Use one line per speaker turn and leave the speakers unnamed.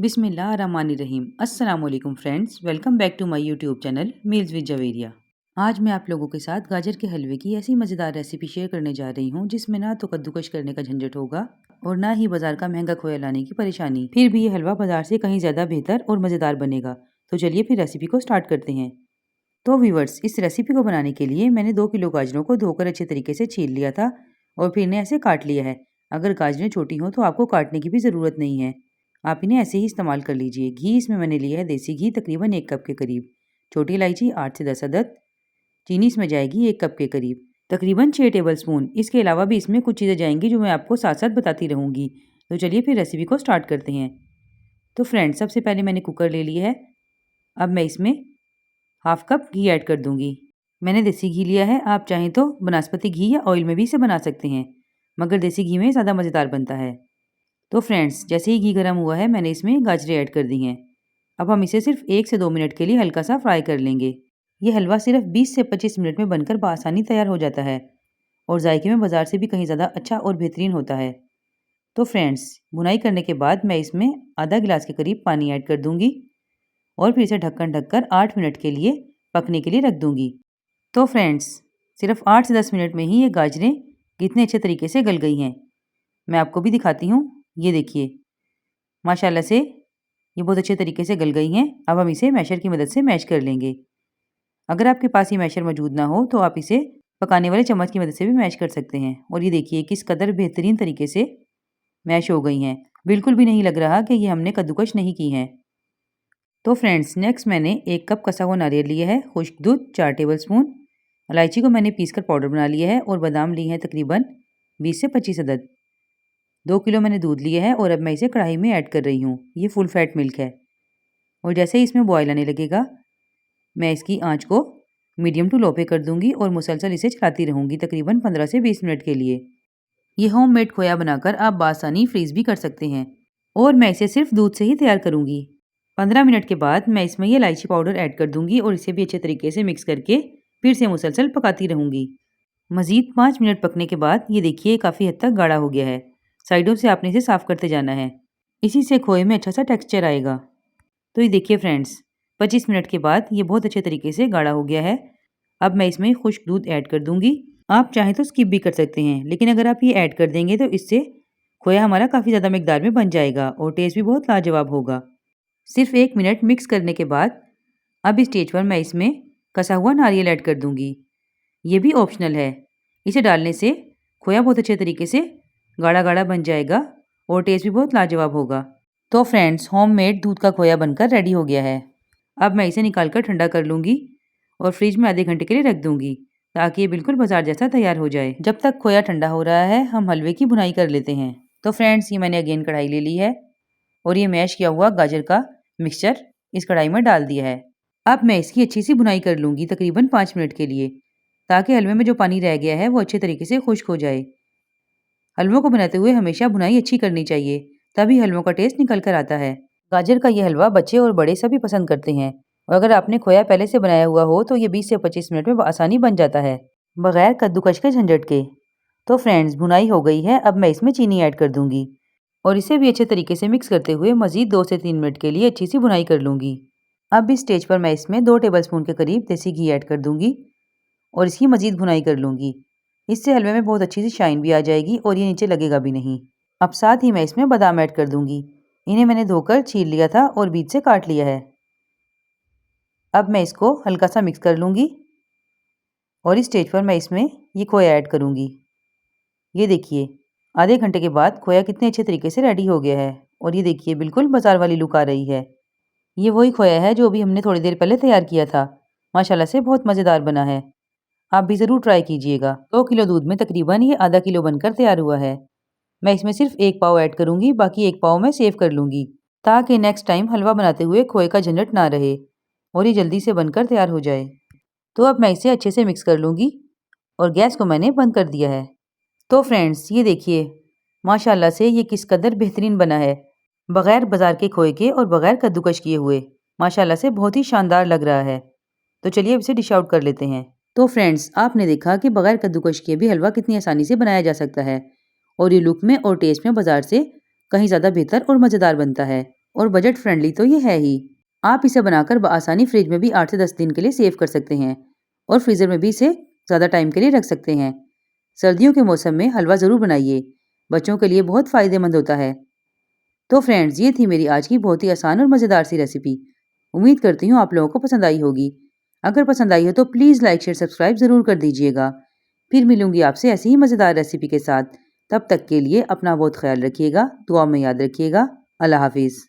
बिस्मिल्लाहिर्रहमानिर्रहीम। अस्सलाम वालेकुम friends, welcome back to my YouTube channel meals with Javeria. आज मैं आप लोगों के साथ गाजर के हलवे की ऐसी मज़ेदार रेसिपी शेयर करने जा रही हूँ जिसमें ना तो कद्दूकश करने का झंझट होगा और ना ही बाजार का महंगा खोया लाने की परेशानी। फिर भी ये हलवा बाजार से कहीं ज़्यादा बेहतर और मज़ेदार बनेगा। तो चलिए फिर रेसिपी को स्टार्ट करते हैं। तो व्यूवर्स, इस रेसिपी को बनाने के लिए मैंने 2 किलो गाजरों को धोकर अच्छे तरीके से छील लिया था और फिर इन्हें ऐसे काट लिया है। अगर गाजरें छोटी हों तो आपको काटने की भी ज़रूरत नहीं है, आप इन्हें ऐसे ही इस्तेमाल कर लीजिए। घी इसमें मैंने लिया है देसी घी, तकरीबन 1 कप के करीब। छोटी इलायची 8 से 10 अदद। चीनी इसमें जाएगी 1 कप के करीब, तकरीबन 6 टेबल स्पून। इसके अलावा भी इसमें कुछ चीज़ें जाएंगी जो मैं आपको साथ साथ बताती रहूँगी। तो चलिए फिर रेसिपी को स्टार्ट करते हैं। तो फ्रेंड्स, सबसे पहले मैंने कुकर ले लिया है। अब मैं इसमें हाफ कप घी ऐड कर दूंगी। मैंने देसी घी लिया है, आप चाहें तो बनास्पति घी या ऑयल में भी इसे बना सकते हैं, मगर देसी घी में ज़्यादा मज़ेदार बनता है। तो फ्रेंड्स, जैसे ही घी गर्म हुआ है मैंने इसमें गाजरें ऐड कर दी हैं। अब हम इसे सिर्फ 1 से 2 मिनट के लिए हल्का सा फ्राई कर लेंगे। ये हलवा सिर्फ 20 से 25 मिनट में बनकर बआसानी तैयार हो जाता है और जायके में बाजार से भी कहीं ज़्यादा अच्छा और बेहतरीन होता है। तो फ्रेंड्स, भुनाई करने के बाद मैं इसमें आधा गिलास के करीब पानी ऐड कर दूंगी और फिर इसे ढक्कन ढककर 8 मिनट के लिए पकने के लिए रख दूंगी। तो फ्रेंड्स, सिर्फ 8 से 10 मिनट में ही ये गाजरें कितने अच्छे तरीके से गल गई हैं। मैं आपको भी दिखाती हूँ। ये देखिए, माशाल्लाह से ये बहुत अच्छे तरीके से गल गई हैं। अब हम इसे मैशर की मदद से मैश कर लेंगे। अगर आपके पास ये मैशर मौजूद ना हो तो आप इसे पकाने वाले चम्मच की मदद से भी मैश कर सकते हैं। और ये देखिए किस कदर बेहतरीन तरीके से मैश हो गई हैं। बिल्कुल भी नहीं लग रहा कि ये हमने कद्दूकश नहीं की हैं। तो फ्रेंड्स, नेक्स्ट मैंने 1 कप कसा हुआ नारियल लिया है, खुश्क दूध 4 टेबल स्पून, इलायची को मैंने पीसकर पाउडर बना लिया है और बादाम लिए हैं तकरीबन 20 से 25 अदद। 2 किलो मैंने दूध लिया है और अब मैं इसे कढ़ाई में ऐड कर रही हूँ। ये फुल फैट मिल्क है और जैसे ही इसमें बॉयल आने लगेगा मैं इसकी आंच को मीडियम टू लो पे कर दूंगी और मुसलसल इसे चलाती रहूँगी तकरीबन 15 से 20 मिनट के लिए। ये होममेड खोया बनाकर आप बासानी फ्रीज भी कर सकते हैं और मैं इसे सिर्फ दूध से ही तैयार करूँगी। 15 मिनट के बाद मैं इसमें ये इलायची पाउडर ऐड कर दूंगी और इसे भी अच्छे तरीके से मिक्स करके फिर से मुसलसल पकाती रहूँगी। मज़ीद 5 मिनट पकने के बाद ये देखिए काफ़ी हद तक गाढ़ा हो गया है। साइडों से आपने इसे साफ़ करते जाना है, इसी से खोए में अच्छा सा टेक्सचर आएगा। तो ये देखिए फ्रेंड्स, 25 मिनट के बाद ये बहुत अच्छे तरीके से गाढ़ा हो गया है। अब मैं इसमें खुश्क दूध ऐड कर दूंगी। आप चाहें तो स्किप भी कर सकते हैं, लेकिन अगर आप ये ऐड कर देंगे तो इससे खोया हमारा काफ़ी ज़्यादा मिकदार में बन जाएगा और टेस्ट भी बहुत लाजवाब होगा। सिर्फ 1 मिनट मिक्स करने के बाद अब इस स्टेज पर मैं इसमें कसा हुआ नारियल ऐड कर दूंगी। ये भी ऑप्शनल है। इसे डालने से खोया बहुत अच्छे तरीके से गाढ़ा गाढ़ा बन जाएगा और टेस्ट भी बहुत लाजवाब होगा। तो फ्रेंड्स, होममेड दूध का खोया बनकर रेडी हो गया है। अब मैं इसे निकाल कर ठंडा कर लूँगी और फ्रिज में आधे घंटे के लिए रख दूँगी ताकि ये बिल्कुल बाजार जैसा तैयार हो जाए। जब तक खोया ठंडा हो रहा है हम हलवे की भुनाई कर लेते हैं। तो फ्रेंड्स, ये मैंने अगेन कढ़ाई ले ली है और ये मैश किया हुआ गाजर का मिक्सचर इस कढ़ाई में डाल दिया है। अब मैं इसकी अच्छी सी भुनाई कर लूँगी तकरीबन 5 मिनट के लिए, ताकि हलवे में जो पानी रह गया है वो अच्छे तरीके से खुश्क हो जाए। हलवों को बनाते हुए हमेशा भुनाई अच्छी करनी चाहिए, तभी हलवों का टेस्ट निकल कर आता है। गाजर का ये हलवा बच्चे और बड़े सभी पसंद करते हैं और अगर आपने खोया पहले से बनाया हुआ हो तो ये 20 से 25 मिनट में आसानी बन जाता है, बगैर कद्दूकश के झंझट के। तो फ्रेंड्स, भुनाई हो गई है। अब मैं इसमें चीनी ऐड कर दूंगी और इसे भी अच्छे तरीके से मिक्स करते हुए मज़ीद 2 से 3 मिनट के लिए अच्छी सी भुनाई कर लूँगी। अब इस स्टेज पर मैं इसमें 2 टेबल स्पून के करीब देसी घी ऐड कर दूंगी और इसकी मज़ीद भुनाई कर लूँगी। इससे हलवे में बहुत अच्छी सी शाइन भी आ जाएगी और ये नीचे लगेगा भी नहीं। अब साथ ही मैं इसमें बादाम ऐड कर दूंगी। इन्हें मैंने धोकर छील लिया था और बीच से काट लिया है। अब मैं इसको हल्का सा मिक्स कर लूँगी और इस स्टेज पर मैं इसमें ये खोया ऐड करूँगी। ये देखिए, आधे घंटे के बाद खोया कितने अच्छे तरीके से रेडी हो गया है और ये देखिए बिल्कुल बाजार वाली लुक आ रही है। ये वही खोया है जो अभी हमने थोड़ी देर पहले तैयार किया था। माशाल्लाह से बहुत मज़ेदार बना है। आप भी ज़रूर ट्राई कीजिएगा। 2 किलो दूध में तकरीबन ये आधा किलो बनकर तैयार हुआ है। मैं इसमें सिर्फ 1 पाव ऐड करूँगी, बाकी 1 पाव मैं सेव कर लूँगी ताकि नेक्स्ट टाइम हलवा बनाते हुए खोए का झंझट ना रहे और ये जल्दी से बनकर तैयार हो जाए। तो अब मैं इसे अच्छे से मिक्स कर लूँगी और गैस को मैंने बंद कर दिया है। तो फ्रेंड्स, ये देखिए माशाल्लाह से ये किस कदर बेहतरीन बना है, बगैर बाजार के खोए के और बगैर कद्दूकश किए हुए। माशाल्लाह से बहुत ही शानदार लग रहा है। तो चलिए अब इसे डिश आउट कर लेते हैं। तो फ्रेंड्स, आपने देखा कि बगैर कद्दूकश किए भी हलवा कितनी आसानी से बनाया जा सकता है और ये लुक में और टेस्ट में बाजार से कहीं ज़्यादा बेहतर और मज़ेदार बनता है। और बजट फ्रेंडली तो ये है ही। आप इसे बनाकर बआसानी फ्रिज में भी 8 से 10 दिन के लिए सेव कर सकते हैं और फ्रीज़र में भी इसे ज़्यादा टाइम के लिए रख सकते हैं। सर्दियों के मौसम में हलवा ज़रूर बनाइए, बच्चों के लिए बहुत फ़ायदेमंद होता है। तो फ्रेंड्स, ये थी मेरी आज की बहुत ही आसान और मज़ेदार सी रेसिपी। उम्मीद करती हूँ आप लोगों को पसंद आई होगी। अगर पसंद आई हो तो प्लीज़ लाइक, शेयर, सब्सक्राइब ज़रूर कर दीजिएगा। फिर मिलूँगी आपसे ऐसी ही मज़ेदार रेसिपी के साथ। तब तक के लिए अपना बहुत ख़्याल रखिएगा, दुआ में याद रखिएगा। अल्लाह हाफ़िज़।